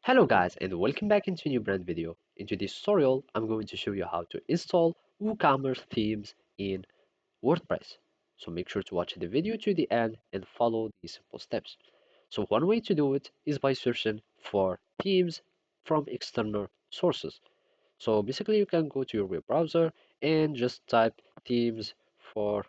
Hello guys and welcome back into a new brand video. In today's tutorial, I'm going to show you how to install WooCommerce themes in WordPress. So make sure to watch the video to the end and follow these simple steps. So one way to do it is by searching for themes from external sources. So basically you can go to your web browser and just type themes for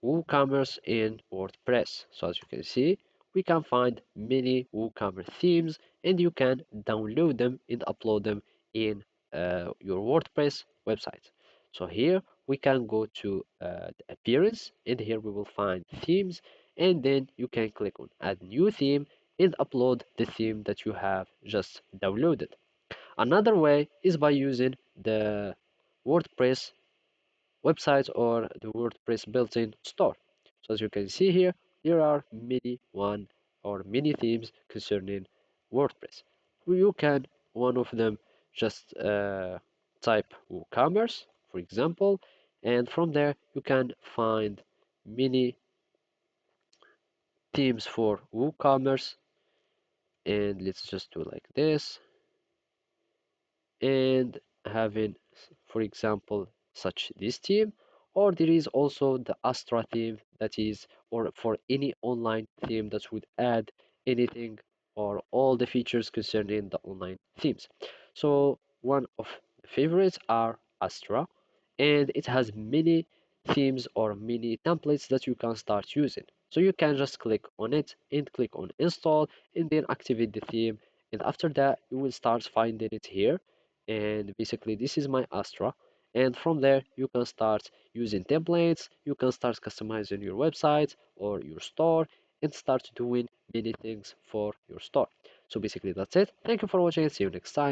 WooCommerce in WordPress. So as you can see, we can find many WooCommerce themes and you can download them and upload them in your WordPress website. So here we can go to the appearance and here we will find themes and then you can click on add new theme and upload the theme that you have just downloaded. Another way is by using the WordPress website or the WordPress built-in store. So as you can see here, there are many themes concerning WordPress. You can one of them just type WooCommerce, for example, and from there you can find many themes for WooCommerce. And let's just do like this. And having, for example, such this theme, or there is also the Astra theme that is, or for any online theme that would add anything or all the features concerning the online themes. So one of the favorites are Astra, and it has many themes or many templates that you can start using. So you can just click on it and click on install and then activate the theme, and after that you will start finding it here. And basically this is my Astra, and from there you can start using templates, you can start customizing your website or your store and start doing many things for your store. So basically that's it. Thank you for watching and see you next time.